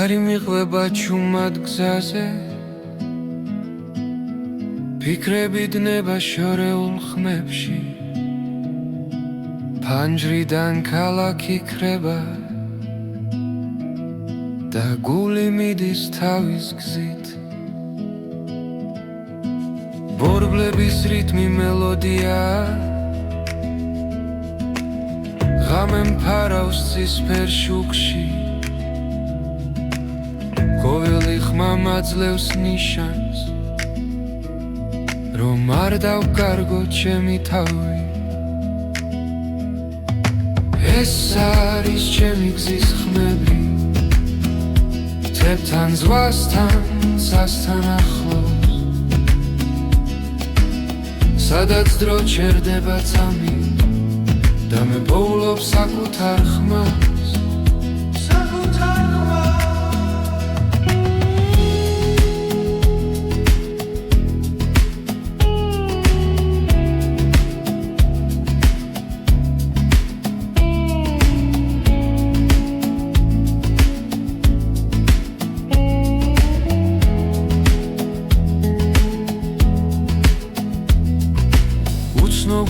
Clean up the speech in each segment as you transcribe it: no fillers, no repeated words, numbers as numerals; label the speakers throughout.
Speaker 1: გარი მიყვება ჩუმად გზაზე ფიქრები დნება შორეულ ხმებში ფანჯრიდან ქალაქი ქრება და გული მიდის თავის გზით ბორბლების რიტმი მელოდია ღამე მფარავს ცისფერ შუქში ყოველი ხმა მაძლევს ნიშანს რომ არ დავკარგო ჩემი თავი ეს არის ჩემი გზის ხმები თებთან ზღვასთან სასთან ახლოს სადაც დრო ჩერდება წამი და მე პოულობ საკუთარ ხმას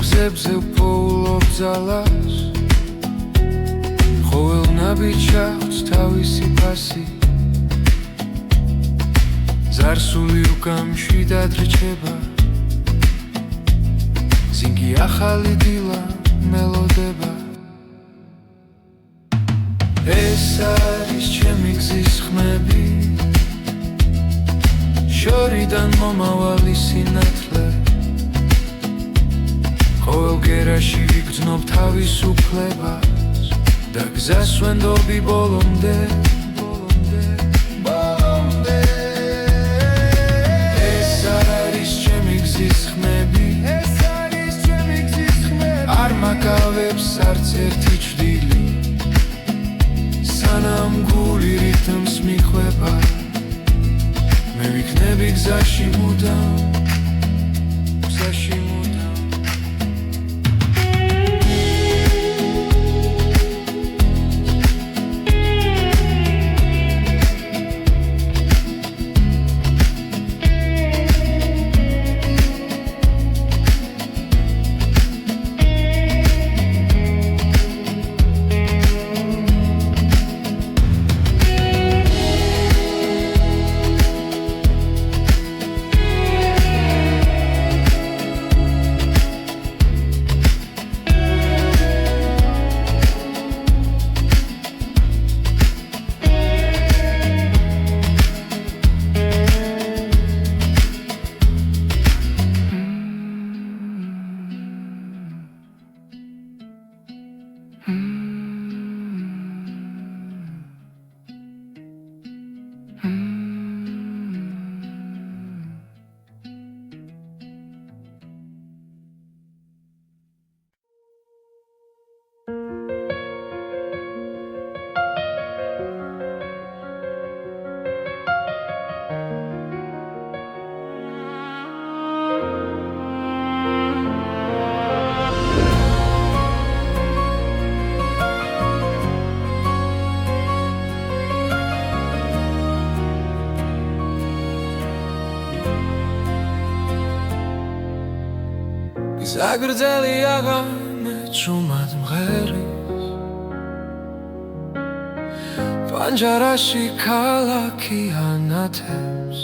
Speaker 1: გზებზე ვპოულობ ძალას ყოველ ნაბიჯს აქვს თავისი ფასი ზარსული უკამშვიდად რჩება ზინგი ახალი დილა მელოდება ეს არის ჩემი გზის ხმები შორიდან მომავალი სინათლე ყოველ გერაში ვიგრძნობ თავისუფლებას და გზას ვენდობი ბოლომდე ეს არის ჩემი გზის ხმები არ მაკავებს არც ერთი ჭრილი სანამ გული რიტმს მიხვება მე ვიქნები გზაში მუდამ გზაგრძელი აღამე ჩუმად მღერის პანჯარაში ქალაქი ანათებს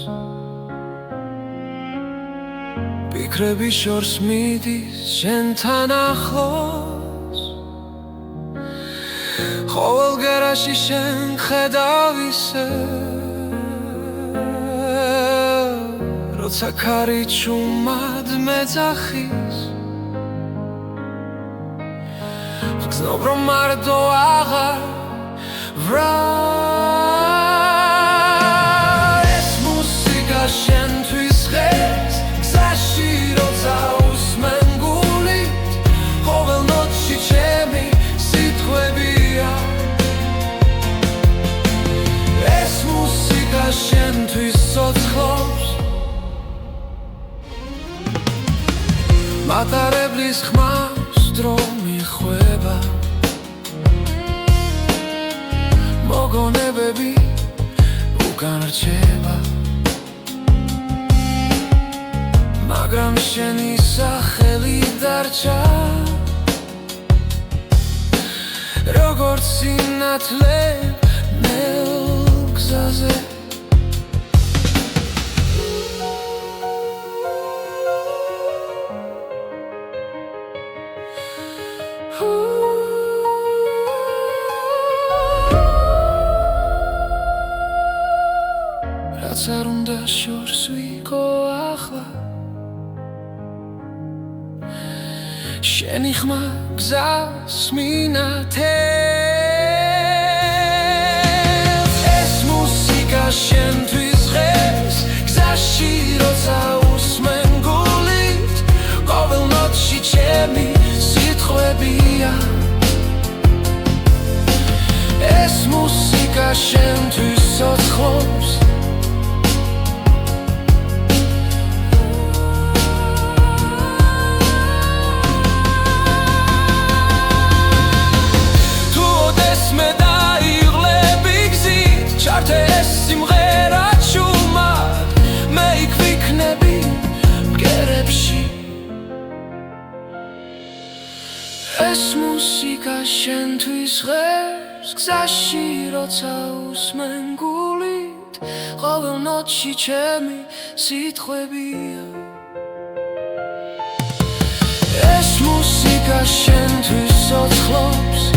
Speaker 1: ფიქრები შორს მიდის შენთან ახლოს ყოველ გერაში შენ ხედავ ისე როცა ქარი ჩუმად მეძახის ვგზნობ რომ მარტო აღარ ვრა ეს მუსიკა შენთვის მარჩება მაგრამ შენი სახელი დარჩა როგორც სინათლე ნელ გზაზე რაც არ უნდა შორს ვიყო ახლა შენი ხმა გზას მინათებს ეს მუსიკა შენთვის ღებს გზაში როცა უსმენ გულით ყოველ ნოტში ჩემი სიტყვებია ეს მუსიკა შენთვის ცოცხლობს ეს სიმღერა ჩუმად მე იქ ვიქნები მგერებში ეს მუსიკა შენთვის ღებს გზაში როცა უსმენ გულით ყოველ ნოტში ჩემი სიტყვებია ეს მუსიკა შენთვის ცოცხლობს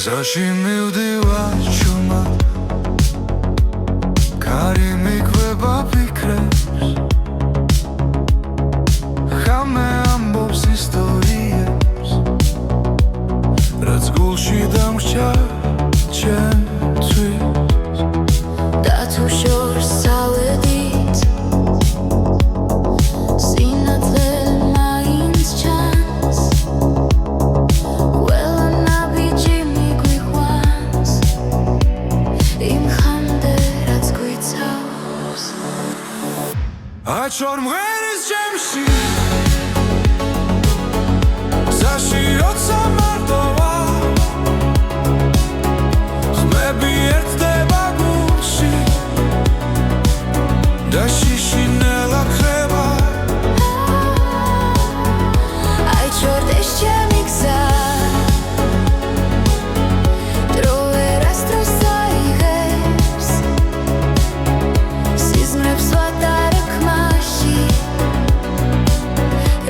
Speaker 1: გზაში მივდივარ ჩუმად კარი მიგვება ფიქრებს ხამე ამბობს ისტორიებს რაც გულში დამრჩა ჩემთვის და თუ შორს ავედით სინათლე მაინც ჩანს Ačor mgheris čemši Zaši oca mardova Khmebi ert teba gulshi Da shishi nela kheba Ačor desh chemi gza Drove rastrosa ighebs Sizmrebs vatar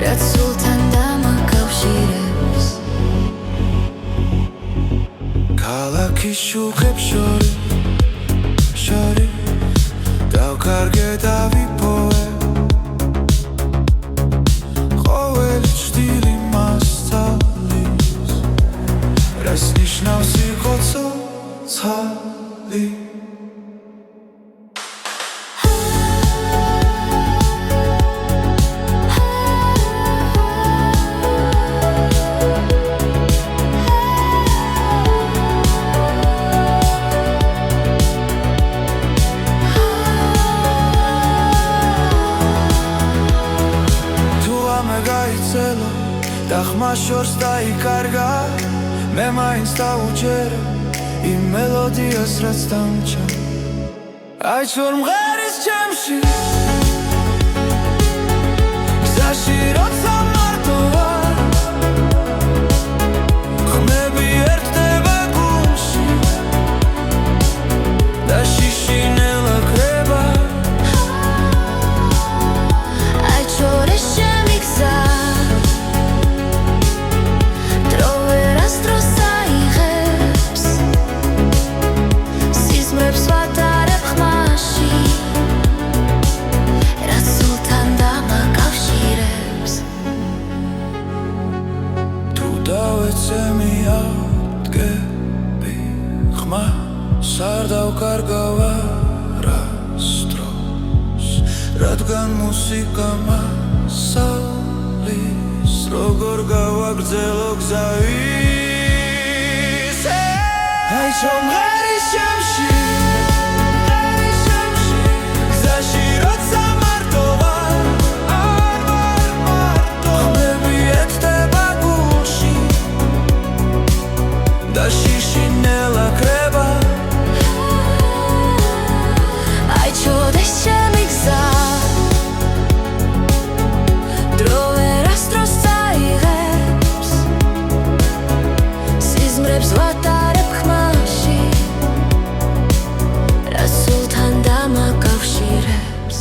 Speaker 1: რაც სულთან დამაკავშირებს ქალაქის შუქებს შორი დავკარგე და ვიპოვე ყოველი ჭრილი მასწავლის რას ნიშნავს იყო ცოცხალი და ხმა შორს დაიკარგა მე მაინც დავუჯერე იმ მელოდიას რაც დამჭა აი ჩორ მღერის ჩემში გზაში როცა მარტოა ხმები ერთდება გულში და შიში ნელა მუსიკა მასალის როგორ გავაგრძელო გზა ისე აი ჩომღერი შემში გზაში როცა მარტო ვარ არ მარტო ხმები ეთდება გულში და შიში ნელა კრება აი ჩოდეს ჩემი გზა დრო ვერასდროს წაიღებს სიზმრებს ვატარებ ხმაში რა სულთან დამაკავშირებს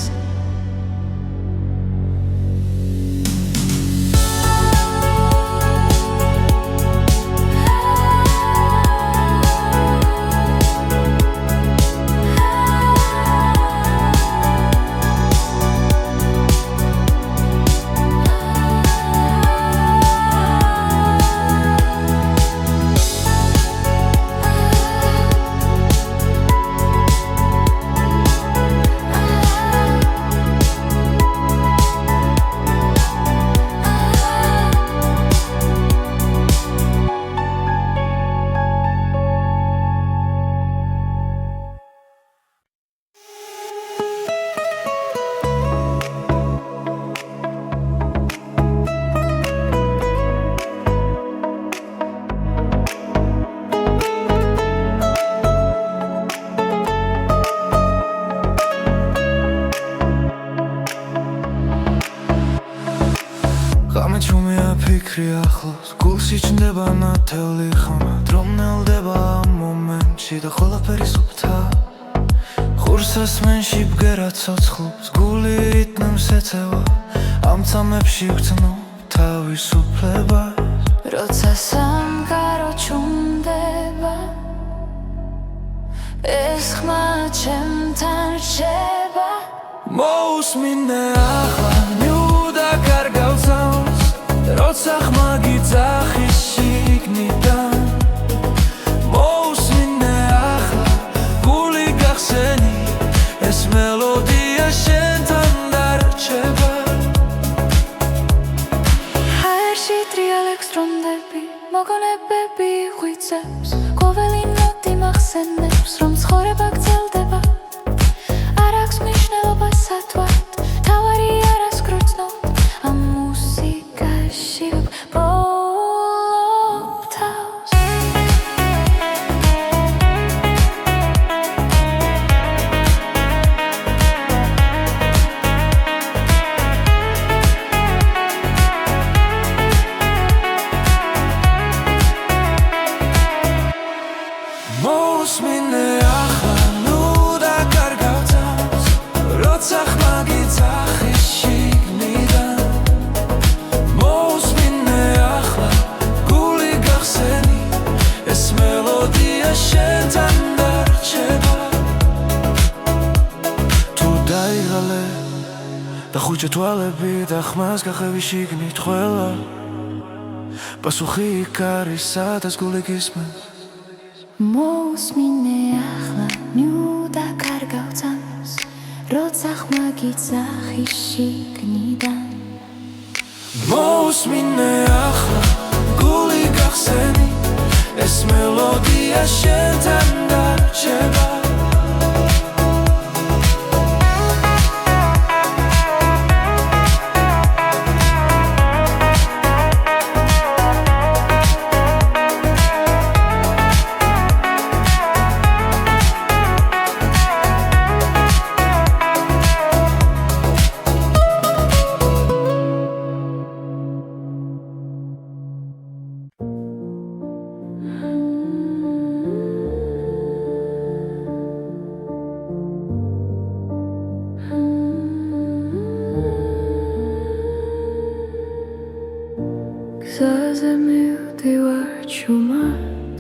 Speaker 1: ფიქრი ახლოს გულში ჩნდება ნათელი ხმა დრო ნელდება ამ მომენტში და ყველაფერი სუფთა ხურსას მენში ბგერა ცოცხლობს გული რიტმს ეწევა ამ წამებში ვგრძნობ თავისუფლებას როცა სამყარო ჩუმდება ეს ხმა ჩემთან რჩება მოусმინე ახლა ნიუდა კარგავსავს როცა ხმა გიძახის შიგნიდან მოусმინე ახლა გული გახსენი ეს მელოდია შენთან დარჩება ჰაერში ტრიალებს რომდები მოგონებები ღვიძლებს ყოველი ნოტი მახსენებს რომ ცხოვრება გრძელდება არ აქვს მნიშვნელობა სათვალ თავარი არას გრძნობ ამ მუსიკაში ვბოლობ თავს მოусმინე ახლა ნუ და კარგავთავს როცა ხმა გიძახის შიგნიდან მოусმინე ახლა გული გახსენი ეს მელოდია შენთან დარჩება თუ დაიღალე და ხუჭე თვალები და ხმას გახევი შიგნით ყველა პასუხი იქ არის სადაც გული გისმენს მოусმინე ახლა ნუ და კარგავთავს როცა ხმა გიძახის შიგნიდან მოусმინე ახლა გული გახსენი ეს მელოდია შენთან დარჩება გზაზე მივდივარ ჩუმად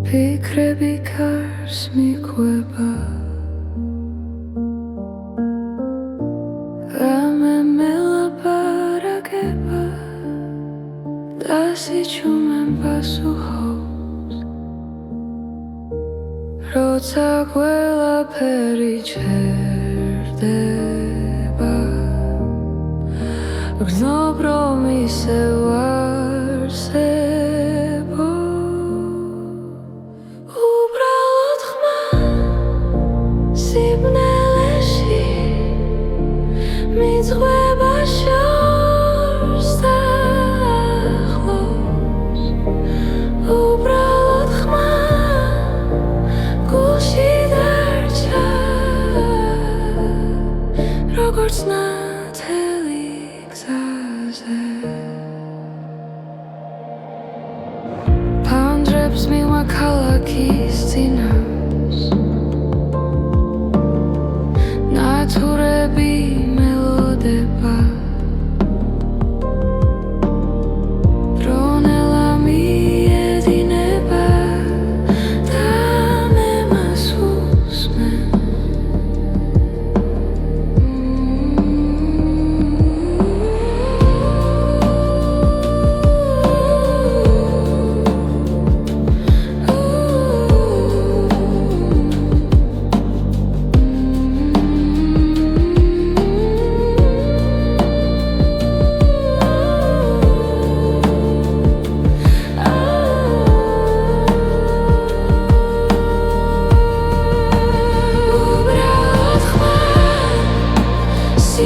Speaker 1: ფიქრები კარს მიყვება რამე მელაპარაკება და სიჩუმემ პასუხობს როცა ყველაფერი ჩერდება
Speaker 2: ხდება გრძნობ რომ ისევ არსებო უბრალოდ ხმა სიბნელეში მიძღვება შორს და ახლოს უბრალოდ ხმა გულში დარჩა როგორც ნათელი გზაზე ფანჯრებს მივა ქალაქის წინავს ნათურები მელოდება დრონელა მიედინება და მე მას უსმენ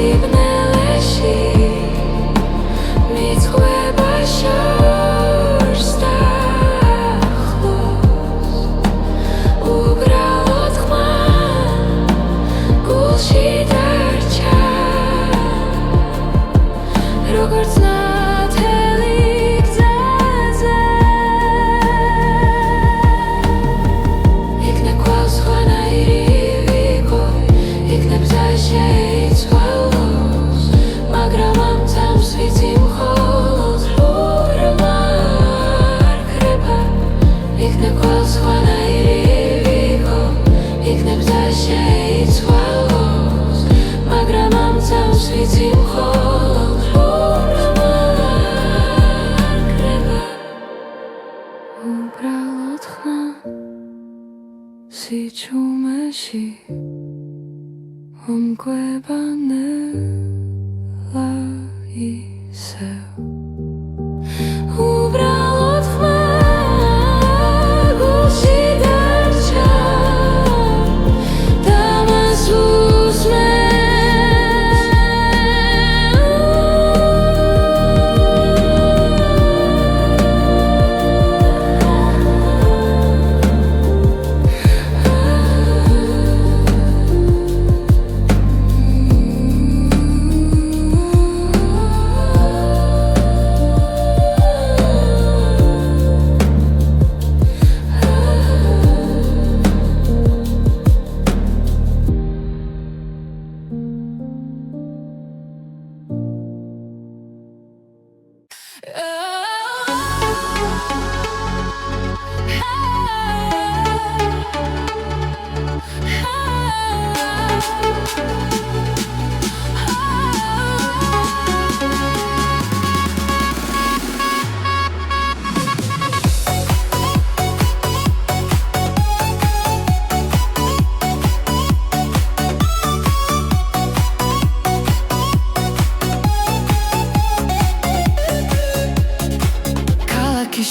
Speaker 2: სიბნელეში მიძღვება შორს და ახლოს უბრალოდ ხმა გულში დარჩა როგორც ნათელი გზაზე იქნებ გვალს ხვანაირი ვიგო იქნებ გზა შეიცვალოს მაგრამ ამ წამს ვიცი მხოლოდ ბრმა არ ქრება იქნებ გვალს ხვანაირი ვიგო იქნებ გზა შეიცვალოს მაგრამ ამ წამს ვიცი მხოლოდ ბრმა არ ქრება უბრალოდ ხმა სიჩუმეში ომკვება ნელა ისევ უბრალოდ ხმა გულში დარჩა და მას უსმენ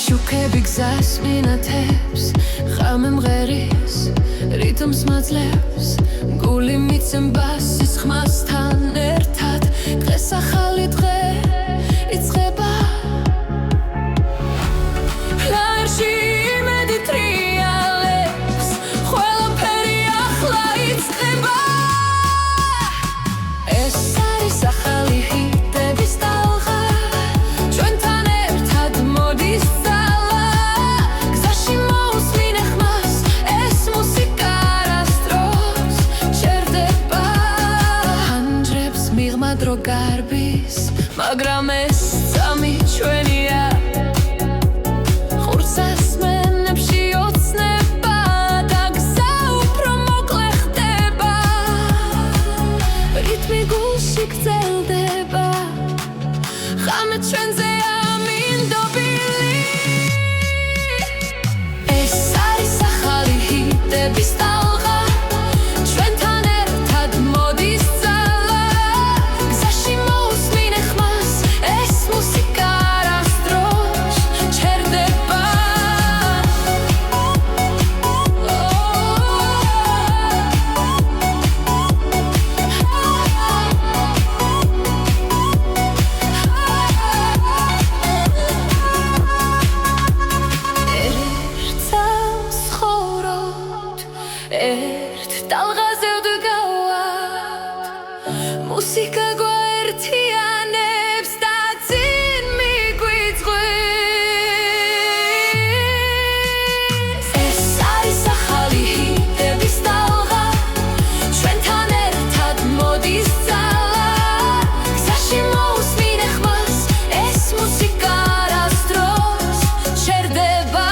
Speaker 2: შუქები გზას მინათებს ხამე მღერის რიტმს მაძლევს გული მიცემბას სისხმასთან ერთად დღეს ახალი დღე იწყება ფლაერში იმედი ტრიალებს ყველაფერი ახლა იწყება ეს არის ახალი ჰიტების ტალღა ჩვენთან ერთად მოდის დრო გარბის მაგრამ ეს წამი ჩვენია ხურცას მენებში ოცნება და გზა უფრო მოკლე ხდება რიტმი გულში გრძელდება ხამე ჩვენზე ამინდობილი ეს არის ახალი ჰიტების ტალღა ჩვენთან ერთად მოდის ერთ ტალღაზე ვდგავართ მუსიკა გვაერთიანებს და წინ მიგვიწყვეტს ეს არის ახალი ჰიტების ტალღა ჩვენთან ერთად მოდის ძალა გზაში მოусმინე ხმას ეს მუსიკა არასდროს შერდება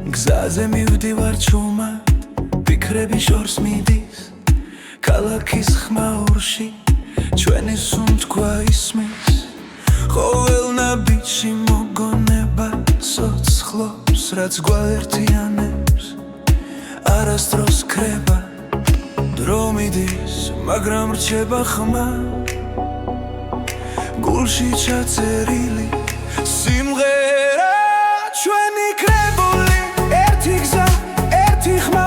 Speaker 1: გზაზე მივდივარ ჩუმად ფიქრები შორს მიდის ქალაქის ხმაურში ჩვენი სუნთქვა ისმის ყოველ ნაბიჯში მოგონება სოცხლობს რაც გვაერთიანებს არასდროს ქრება დრო მიდის მაგრამ რჩება ხმა გულში ჩაწერილი სიმღერა ჩვენი კრებული ერთი გზა, ერთი ხმა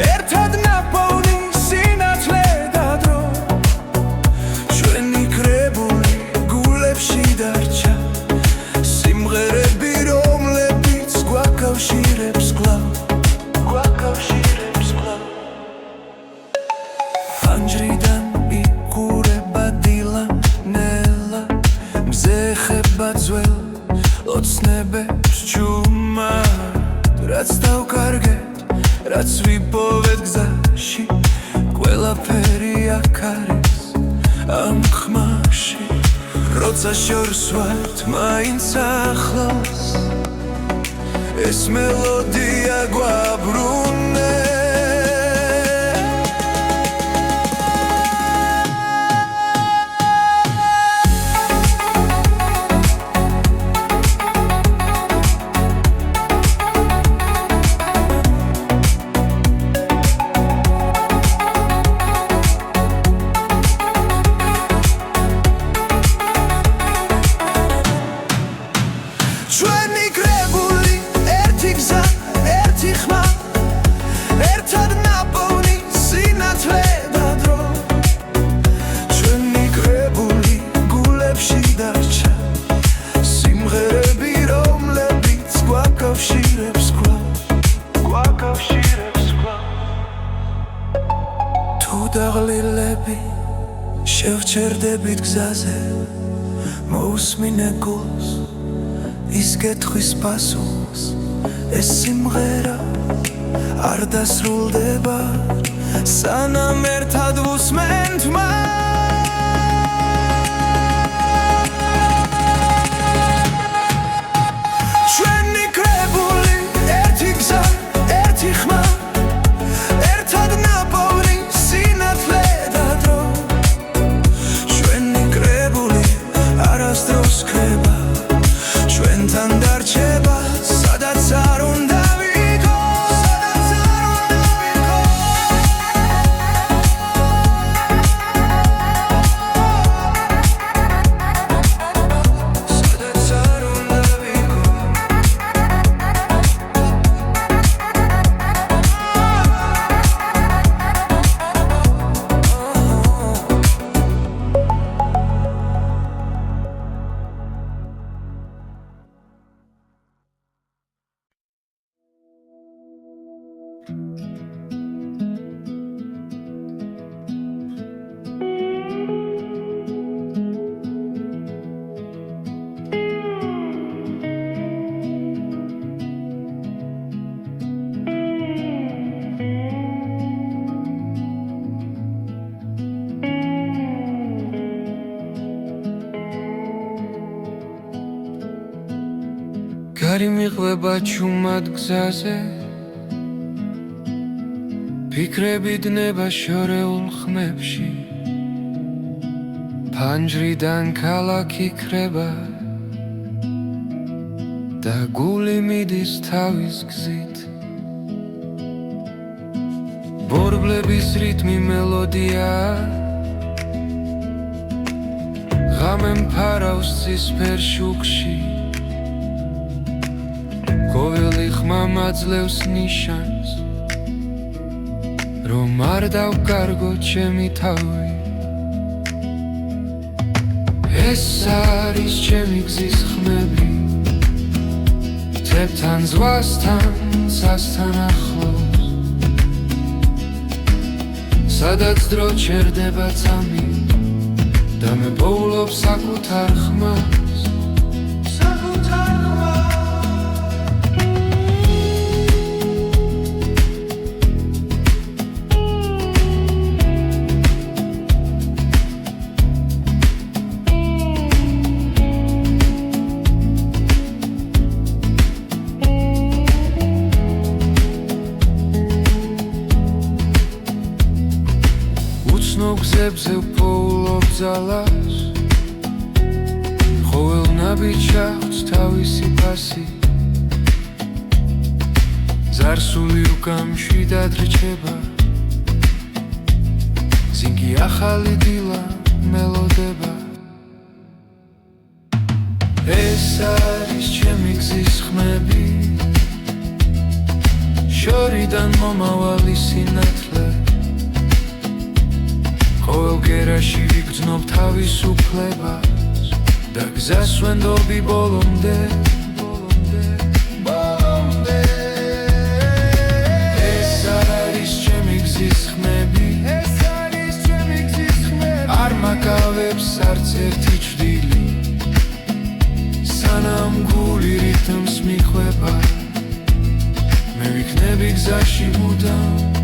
Speaker 1: ერთად ნაპოვნი სინათლე და დრო ჩვენი კრებული გულებში დარჩა სიმღერები რომლებიც გვაკავშირებს კვლავ ფანჯრიდან იყურება დილა ნელა მზე ხება ძველ ოცნებებს ჩუმად რაც დავკარგეთ, რაც ვიპოვეთ გზაში ყველაფერი აქ არის ამ ხმაში როცა შორს ვართ მაინც ახლოს ეს მელოდია გვაბრუნებს ჩვენი კრებული ერთი გზა, ერთი ხმა ერთად ნაპოვნი სინათლე და დრო ჩვენი კრებული გულებში დარჩა სიმღერები რომლებიც გვაკავშირებს კვლავ თუ დაღლილები შევჩერდებით გზაზე მოусმინე გულს ის კითხვის პასუხს ეს სიმღერა არ დასრულდება სანამ ერთად ვუსმენთ ჩვენი კრებული ერთი გზა, ერთი ხმა ერთად ნაპოვნი სინათლე და დრო ჩვენი კრებული არასდროს ქრება ჩვენთან დარჩება სადაც არ უნდა გარი მიყვება ჩუმად გზაზე ფიქრები დნება შორეულ ხმებში ფანჯრიდან ქალაქი ქრება და გული მიდის თავის გზით ბორბლების რიტმი მელოდია ღამე მფარავს ცისფერ შუქში ყოველი ხმა მაძლევს ნიშანს რომ არ დავკარგო ჩემი თავი ეს არის ჩემი გზის ხმები თებთან ზღვასთან სასთან ახლოს სადაც დრო ჩერდება წამი და მე პოულობ საკუთარ ხმას გზებზე ვპოულობ ძალას ყოველ ნაბიჯს აქვს თავისი ფასი ზარსული უკამშვიდად რჩება ზინგი ახალი დილა მელოდება ეს არის ჩემი გზის ხმები შორიდან მომავალი სინათლე ყოველ კერაში ვიგრძნობ თავისუფლებას და გზას ვენდობი ბოლომდე ეს არის ჩემი გზის ხმები არ მაკავებს არც ერთი ჭრილი სანამ გული რიტმს მიხვება მე ვიქნები გზაში მუდამ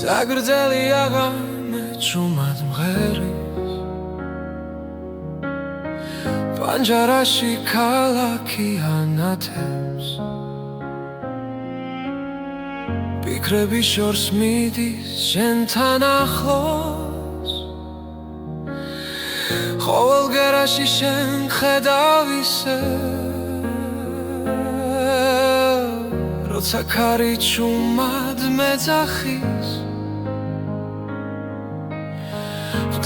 Speaker 1: ზაგრძელი აღამე ჭუმად მღერის პანჯარაში ქალაქი ანათებს ფიქრები შორს მიდის შენთან ახლოს ყოველ გერაში შენ ხედავ ისე როცა ქარი ჭუმად მეძახის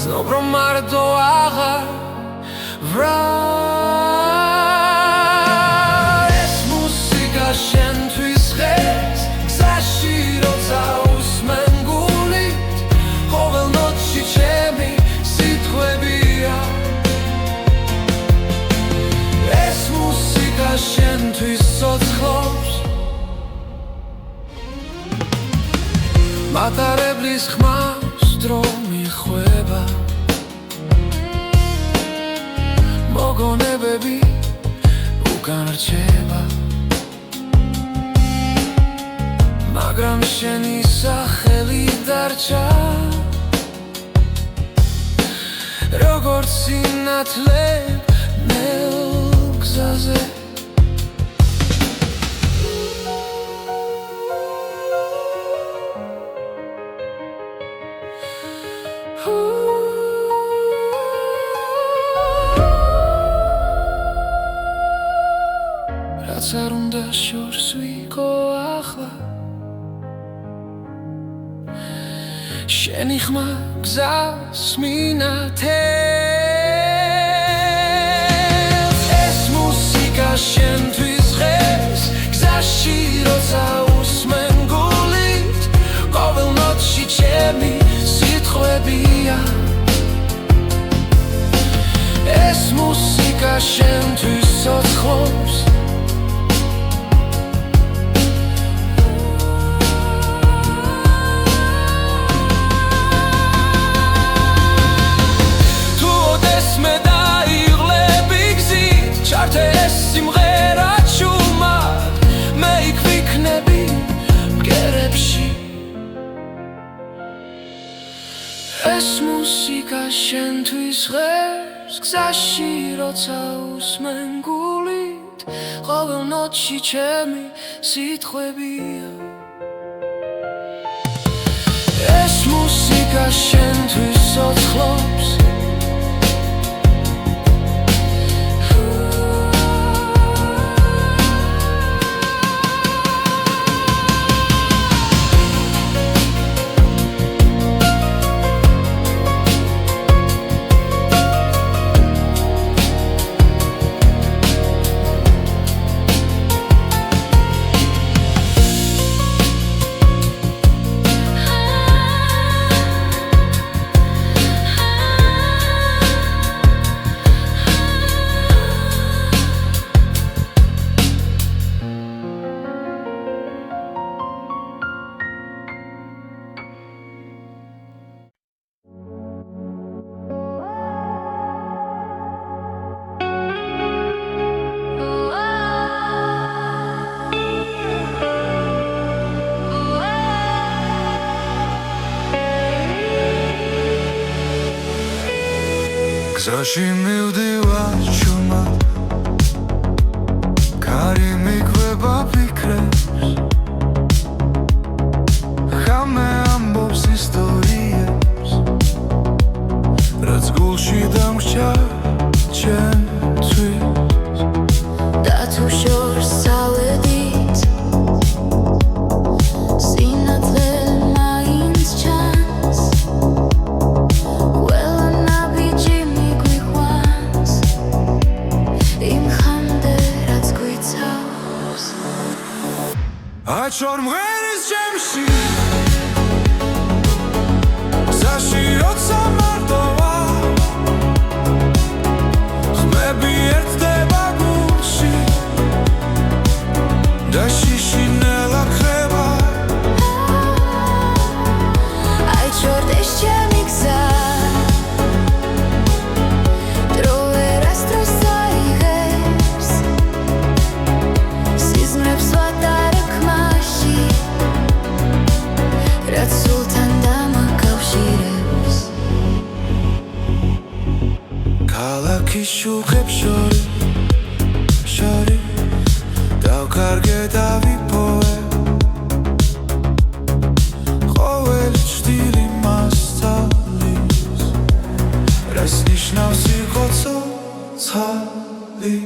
Speaker 1: ვგზნობ რომ მარტო აღარ ვრა ეს მუსიკა შენთვის ხეს გზაში როცა უსმენ გულით ყოველ ნოტში ჩემი სიტყვებია ეს მუსიკა შენთვის ცოცხლობს მატარებლის ხმას დრო მიხვება მოგონებები უკან რჩება მაგრამ შენი სახელი დარჩა როგორც სინათლე ნელ გზაზე რაც არ უნდა შორს ვიყო ახლა შენი ხმა გზას მინათებს ეს მუსიკა შენთვის ღებს გზაში როცა უსმენ გულით ყოველ ნოტში ჩემი სიტყვებია ეს მუსიკა შენთვის ცოცხლობს ეს სიმღერა ჩუმად მე იქ ვიქნები მგერებში ეს მუსიკა შენთვის ღერს გზაში როცა უსმენ გულით ყოველ ნოტში ჩემი სიტყვებია ეს მუსიკა შენთვის ცოცხლობს გზაში მივდივარ ჩუმად კარი მიგვება ფიქრებს ხამე ამბობს ისტორიებს რაც გულში დამრჩა ჩემთვის
Speaker 2: და თუ შორს ავედით სინათლე მაინც ჩანს
Speaker 1: აჩვარ მღერის ჩემში გზაში როცა მარტო ვარ ხმები ერთდება გულში და შიშინელა ხება
Speaker 2: აჩვარ ეს ჩემი გზა დრო ვერასდროს აიღებს სიზმრებს ვატარებ რაც სულთან დამაკავშირებს
Speaker 1: ქალაქის შუქებს შორის დავკარგე და ვიპოვე ყოველი ჭრილი მასწავლის რას ნიშნავს იყო ცოცხალი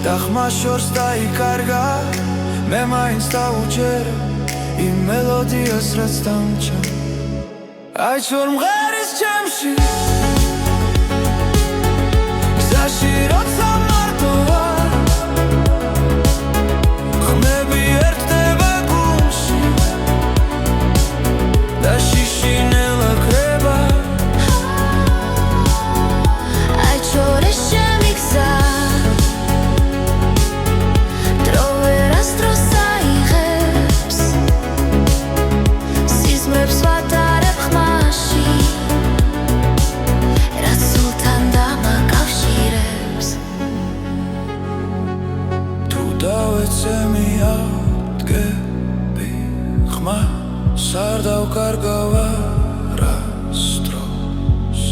Speaker 1: და ხმა შორს დაიკარგა მე მაინც დავუჯერე იმ მელოდიას რაც დამჭა აჩვარ მღერის ჩემში გზაში როცა მარტო ვარ ხმები ერთდება გულში და შიშინელა ქრება
Speaker 2: აჩვარ ეს ჩემი გზა დრო ვერასდროს აიღებს
Speaker 1: არგავარასდროს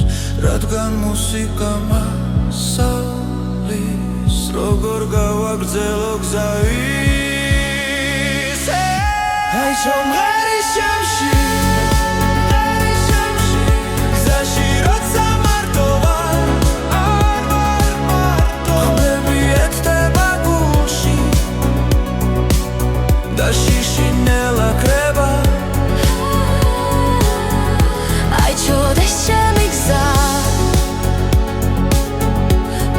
Speaker 1: რადგან მუსიკა მასალის როგორ გავაგრძელო გზა ის აი შომღერი შემში გზაში როცა მარტო ვარ არ ვარ მარტო ხმები ეთდება გულში და შიში ნელა კრება
Speaker 2: აი ჩოდეს ჩემი გზა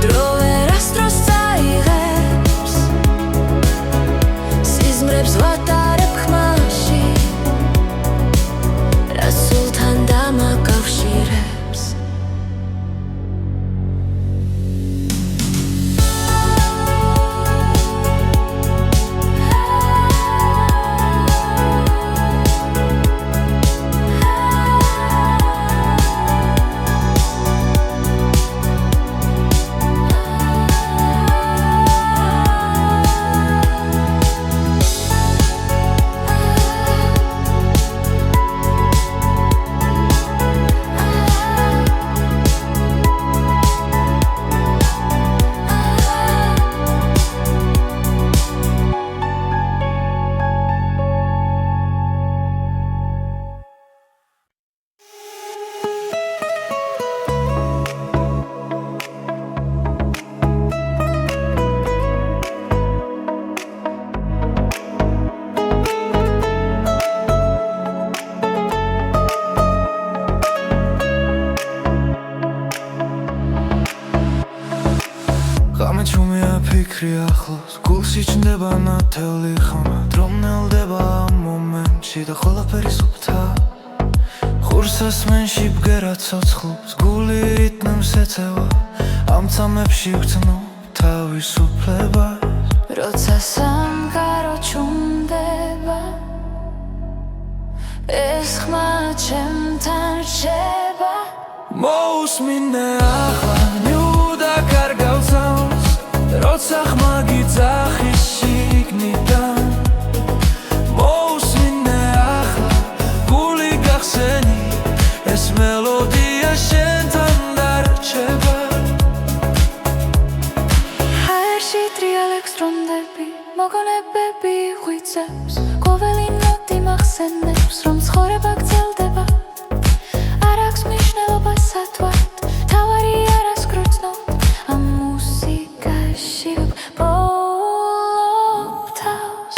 Speaker 2: დრო ვერასდროს წაიღებს სიზმრებს ვატარებ ხმაში რა სულთან დამაკავშირებს
Speaker 1: ღამე ჩუმია ფიქრი ახლოს გულში ჩნდება ნათელი ხმა დრო მნელდება ამ მომენტში და ყველაფერი სუფთა ხურსას მენში ბგერა ცოცხლობს გული რიტმს ეწევა ამ წამებში ვგრძნობ თავისუფლებას
Speaker 2: როცა სამყარო ჩუმდება ეს ხმა ჩემთან რჩება
Speaker 1: მოусმინე ახლა ნიუდა კარგავცავს როცა ხმა გიძახის შიგნიდან მოусმინე ახლა გული გახსენი ეს მელოდია შენთან დარჩება
Speaker 2: ჰაერში ტრიალებს დრომდები მოგონებები ღვიძლებს ყოველი ნოტი მახსენებს რომ ცხოვრება გრძელდება არ აქვს მნიშვნელობა სათვალთ თავარი არას გრძნობ ამ მუსიკაში ვგბოლობ თავს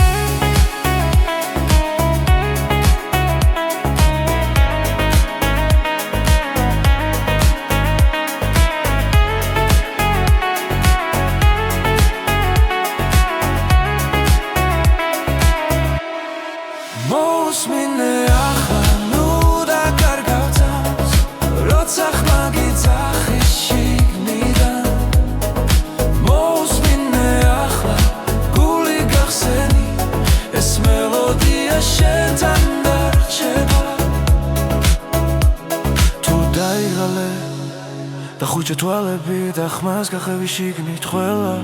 Speaker 1: მოусმინე ახლა ნუდა კარგავცავს როცა ხმა გიძახის შიგნიდან მოусმინე ახლა გული გახსენი ეს მელოდია შენთან დარჩება თუ დაიღალე და ხუჭა თვალები და ხმას გახევი შიგნით ყველა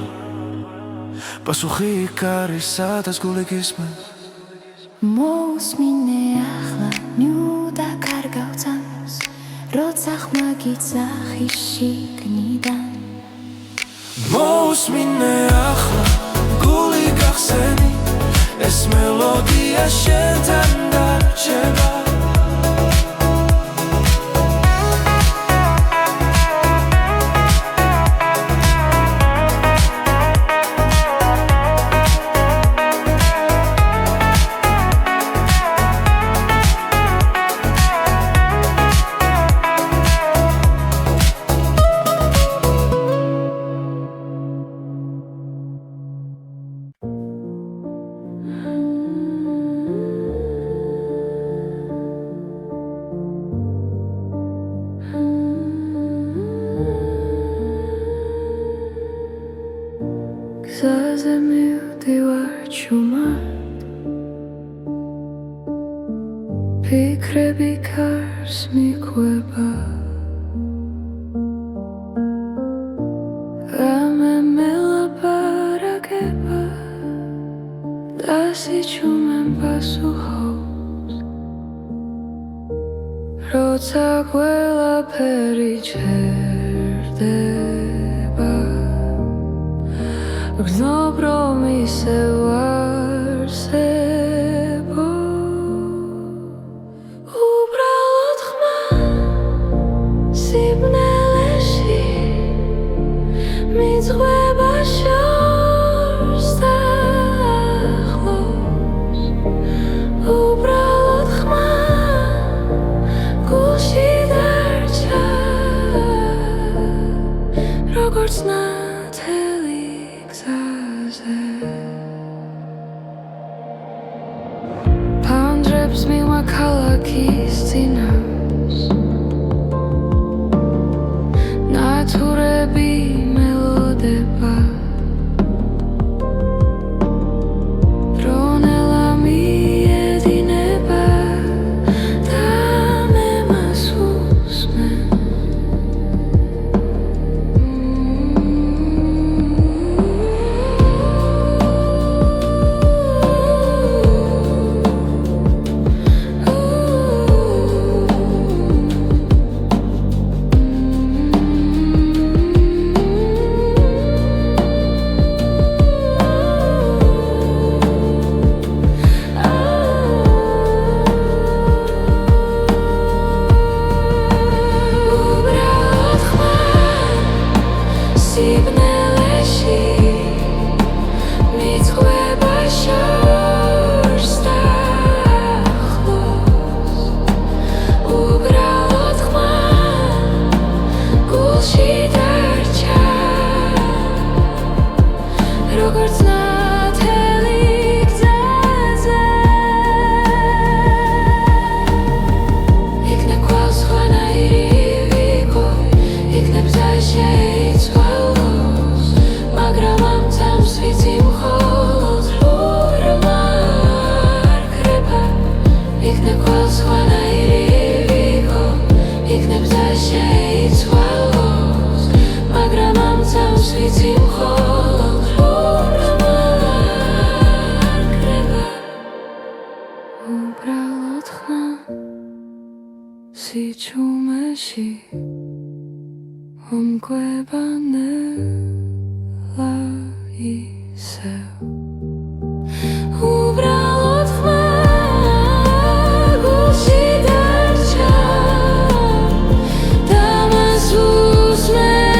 Speaker 1: პასუხი იქ არის სადაც გული გისმენს
Speaker 2: მოусმინე ახლა ნიუდა კარგავცავს როცა ხმა გიძახის შიგნიდან
Speaker 1: მოусმინე ახლა გული გახსენი ეს მელოდია შენთან დარჩება
Speaker 2: გზაზე მივდივარ ჩუმად ფიქრები კარს მიყვება რამე მელაპარაკება და სიჩუმემ პასუხობს როცა ყველაფერი ჩერდება გრძნობ რომ ისევ არსებო უბრალოდ ხმა სიბნელეში მიძღვება შორს და ახლოს უბრალოდ ხმა გულში დარჩა როგორც ნათელი გზაზე ფანჯრებს მიღმა ქალაქის წინავს ნათურები მელოდება დრონელა მიედინება და მე მას უსმენ სიბნელეში მიძღვება შორს და ახლოს უბრალოდ ხმა გულში დარჩა როგორც ნათელი გზაზე იქნებ გვალს ხვანაირი ვიგო იქნებ გზა შეიცვალოს მაგრამ ამ წამს ვიცი მხოლოდ რომ არ ქრება იქნებ გვალს ხვანაირი ვიგო იქნებ გზა შეიცვალოს მაგრამ ამ წამს ვიცი მხოლოდ რომ არ ქრება უბრალოდ ხმა სიჩუმეში ომკვება ნელა ისევ უბრალოდ ხმა გულში დარჩა და მას უსმენ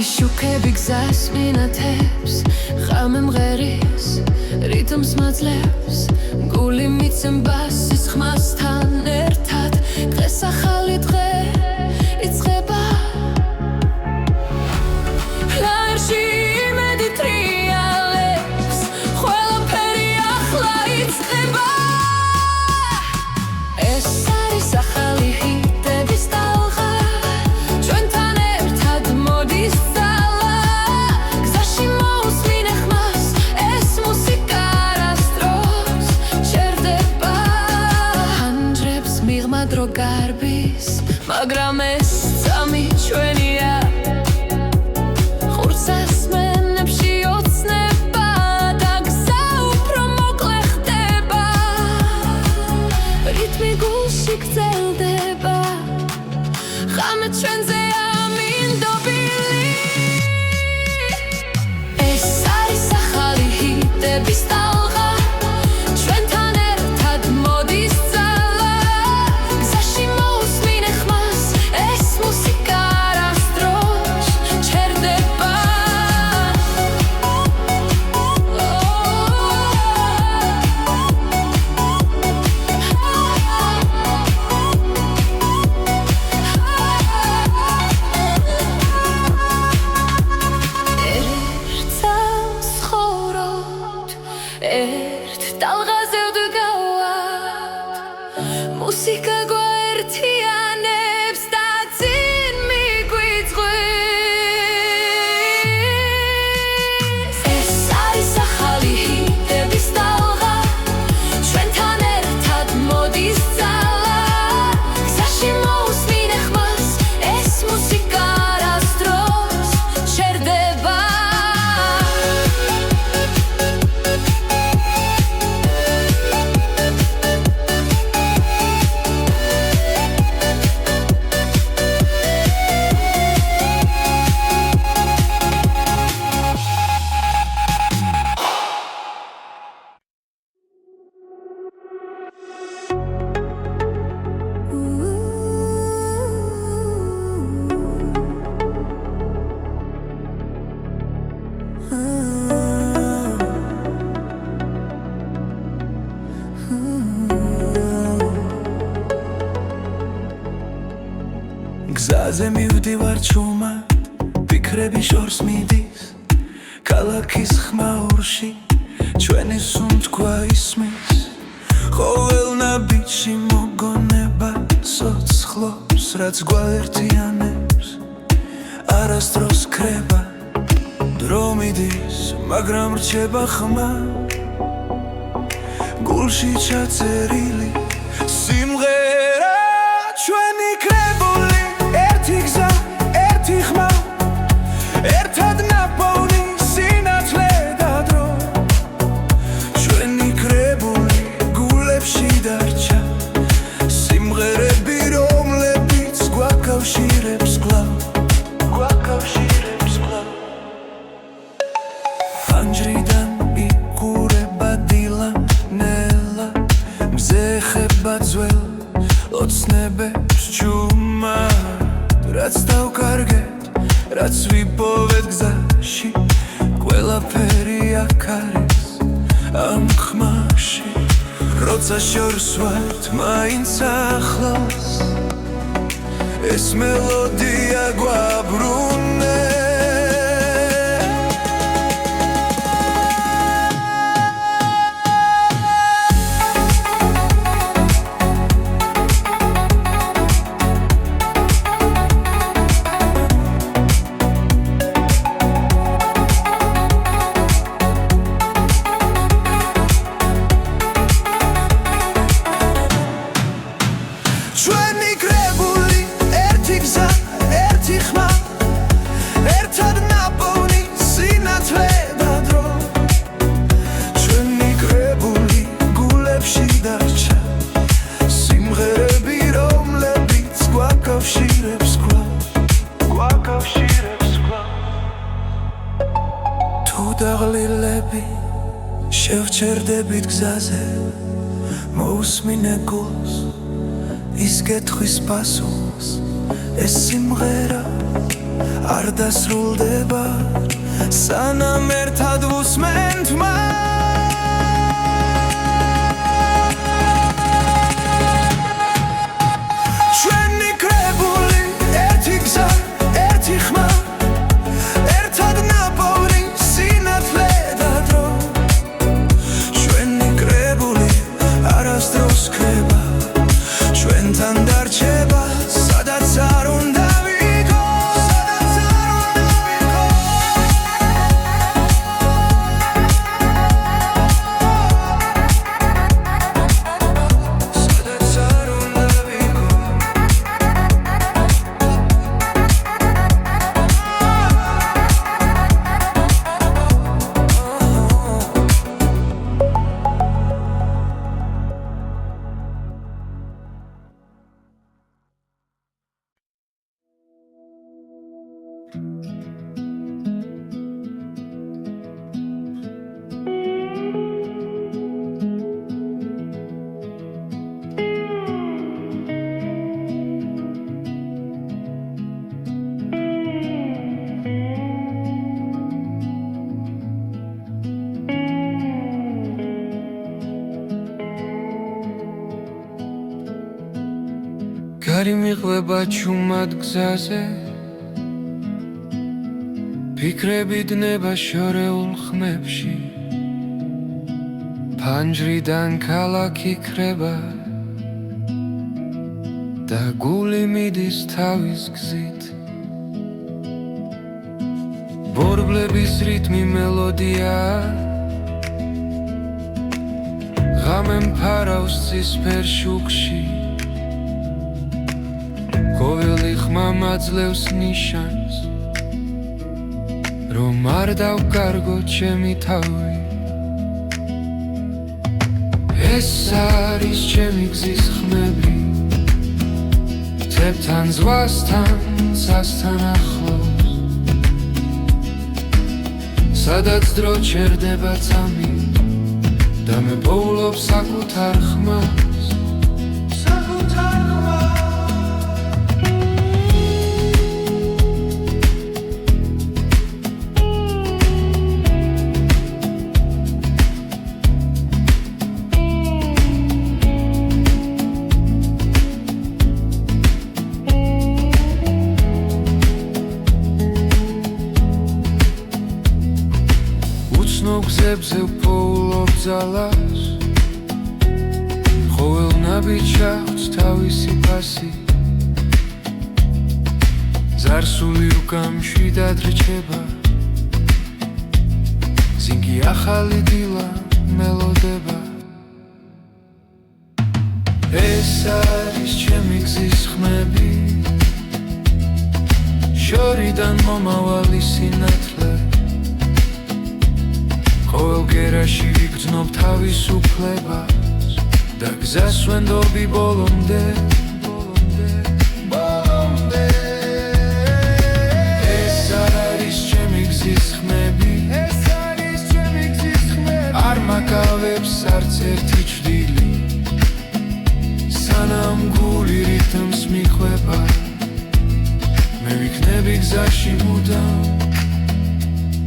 Speaker 2: შუქები გზას მინათებს ღამე მღერის რიტმს მაძლევს გული მიცემბას ის ხმასთან ერთად დღეს ახალი დღე იწყება ლაერში იმედი ტრიალებს ყველაფერი ახლა იწყება ეს არის ახალი ჰიტების ტალღა ჩვენთან ერთად მოდის დრო გარბის მაგრამ ეს
Speaker 1: გზაზე მივდივარ ჩუმა ფიქრები შორს მიდის ქალაქის ხმაურში ჩვენი სუნთქვა ისმის ყოველ ნაბიჯში მოგონება სოცხლობს რაც გვაერთიანებს არასდროს ქრება დრო მიდის მაგრამ რჩება ხმა გულში ჩაწერილი სიმღერა ჩვენი კრებული ერთი გზა ერთი ხმა ერთად ნაპოვნი სინათლე და დრო ჩვენი კრებული გულებში დარჩა სიმღერები რომლებიც გვაკავშირებს კვლავ ფანჯრიდან იყურება დილა ნელა მზე ხება ძველ ოცნებებს ჩუმა რაც დავკარგეთ რაც ვიპოვეთ გზაში ყველაფერი აქ არის ამ ხმაში როცა შორს ვართ მაინც ახლოს ეს მელოდია გვაბრუნებს ჩვენი კრებული ერთი გზა ერთი ხმა ერთად ნაპოვნი სინათლე და დრო ჩვენი კრებული გულებში დარჩა სიმღერები რომლებიც გვაკავშირებს კვლავ თუ დაღლილები შევჩერდებით გზაზე მოусმინე გულს ის კითხვის პასუხს ეს სიმღერა არ დასრულდება სანამ ერთად ვუსმენთ ჩვენი კრებული ერთი გზა ერთი ხმა ერთად ნაპოვნი სინათლე და დრო ჩვენი კრებული არასდროს ქრება ჩვენთან დარჩება სადაც არ უნდა ვიყოს სადაც არ უნდა გარი მიყვება ჩუმად გზაზე ფიქრები დნება შორეულ ხმებში ფანჯრიდან ქალაქი ქრება და გული მიდის თავის გზით ბორბლების რიტმი მელოდია ღამე მფარავს ცისფერ შუქში ყოველი ხმა მაძლევს ნიშანს რომ არ დავკარგო ჩემი თავი ეს არის ჩემი გზის ხმები თებთან ზღვასთან სასთან ახლოს სადაც დრო ჩერდება წამი და მე პოულობ საკუთარ ხმას უცნო გზებზე ვპოულობ ძალას ყოველ ნაბიჯს აქვს თავისი ფასი ზარსული უკამშვიდად რჩება ზინგი ახალი დილა მელოდება ეს არის ჩემი გზის ხმები შორიდან მომავალი სინათლე ყოველ გერაში ვიგრძნობ თავისუფლებას და გზას ვენდობი ბოლომდე ეს არის ჩემი გზის ხმები არ მაკავებს არც ერთი ჭრილი სანამ გული რითმს მიყვება მე ვიქნები გზაში მუდამ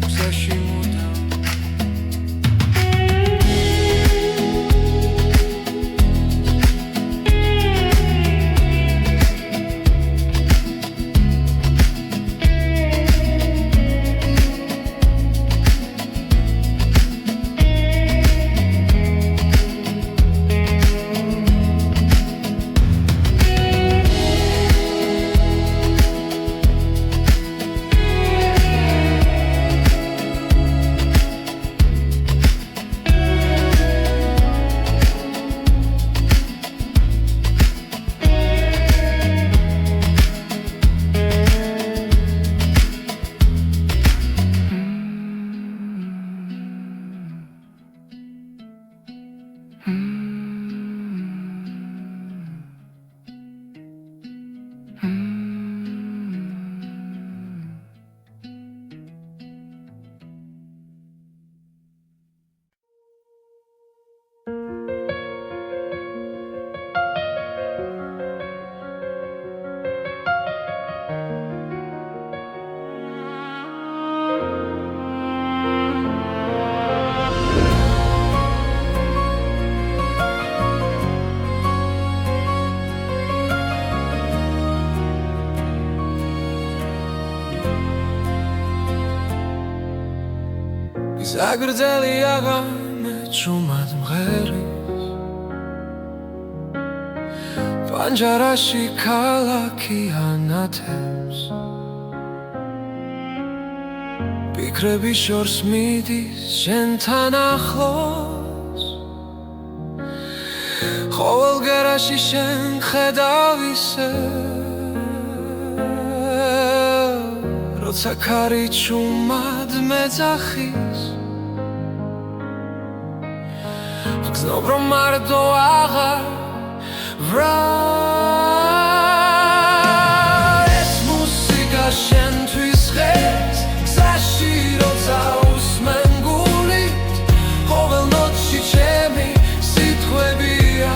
Speaker 1: გზაში მუდამ ზაგრძელი აღამე ჭუმად მღერის პანჯარაში ქალაქი ანათებს ფიქრები შორს მიდის შენთან ახლოს ყოველ გერაში შენ ხედავ ისე როცა ქარი ჭუმად მეძახის გრძნობ რომ მარტო აღარ ვრალ ეს მუსიკა შენთვის ხეს გზაში როცა უსმენ გულით ყოველ ნოტში ჩემი სიტყვებია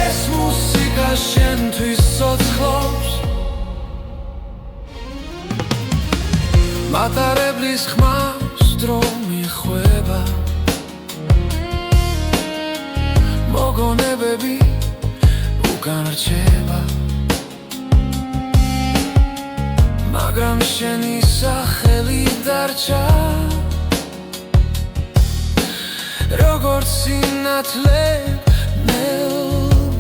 Speaker 1: ეს მუსიკა შენთვის ცოცხლობს მატარებლის ხმას დრო მიხვება მოგონებები უკან რჩება მაგრამ შენი სახელი დარჩა როგორც სინათლე ნელ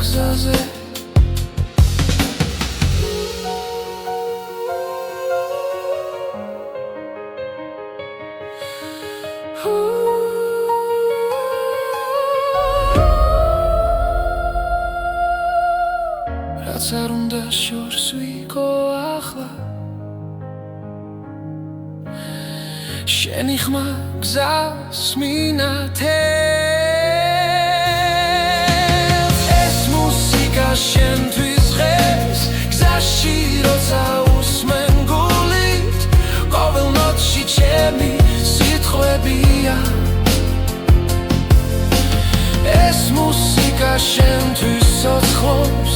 Speaker 1: გზაზე რაც არ უნდა შორს ვიყო ახლა შენი ხმა გზას მინათებს ეს მუსიკა შენთვის ხეს გზაში როცა უსმენ გულით ყოველ ნოტში ჩემი სიტყვებია ეს მუსიკა შენთვის ცოცხლობს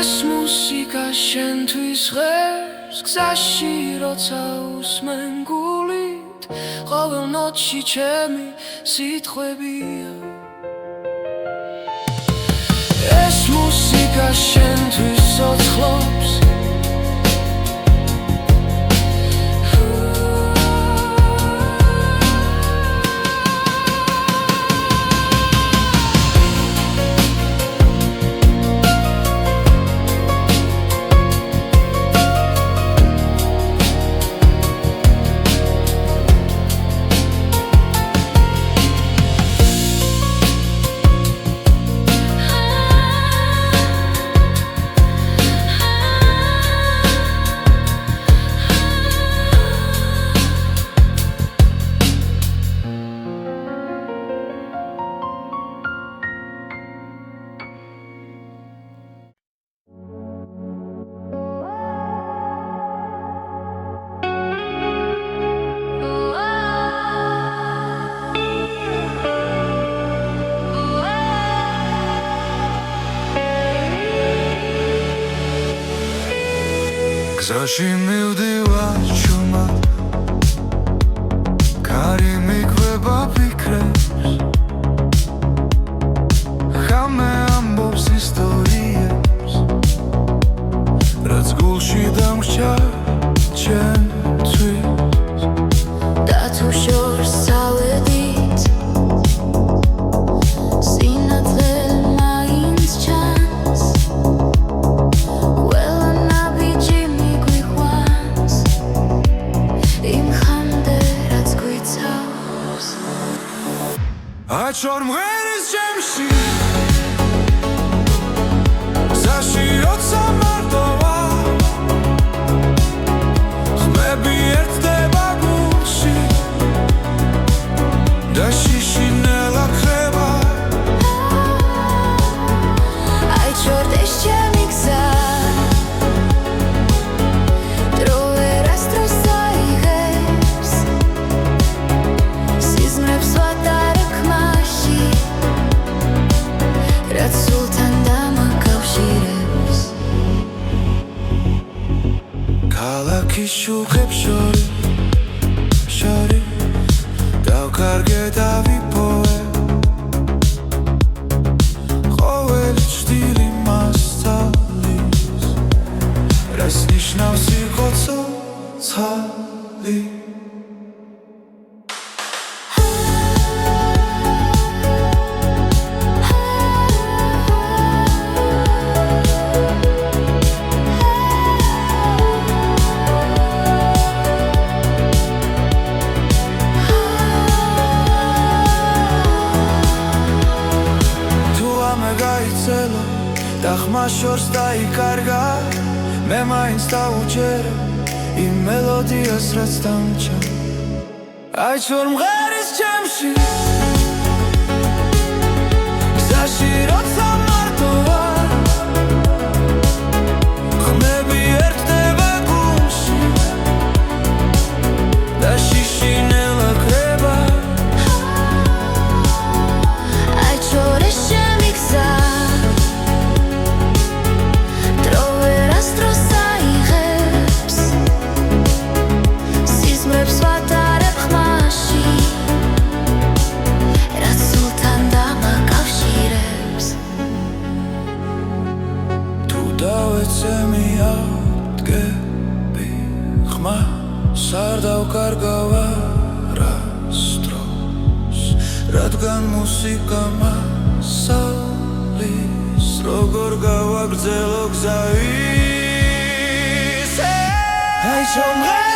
Speaker 2: ეს მუსიკა შენთვის ღერს გზაში როცა უსმენ გულით ყოველ ნოტში ჩემი სიტყვებია ეს მუსიკა შენთვის ცოცხლობს
Speaker 1: გზაში მივდივარ ჩუმად კარი მიკვება ფიქრებს ხამე ამბობს ისტორიებს რაც გულში დამრჩა ჩემთვის
Speaker 2: და თუ შორს წავედით სინათლე მაინც ჩანს
Speaker 1: აჩორ მღერის ჩემში გზაში როცა მარტოა ხმები ერთდება გულში და შიშინელა ხება
Speaker 2: აჩორ ეს ჩემი გზა დრო ვერასდროს აიღებს სიზმრებს ვატარებ რაც სულთან დამაკავშირებს
Speaker 1: ქალაქის შუხებს შორის დავკარგე და ვიპოვე ყოველი ჭრილი მასწავლის რას ნიშნავს იყო ცოცხალი და ხმა შორს დაიკარგა მე მაინც დავუჯერე იმ მელოდიას რაც დამჭა აჩორ მღერის ჩემში გზაში როცა მარტოა ხმები ერთდება გულში და შიშინელა ხება
Speaker 2: აჩორ ეს ჩემი გზა
Speaker 1: არ დავკარგავ არასდროს რადგან მუსიკა მასალის როგორ გავაგრძელო გზა ისე აი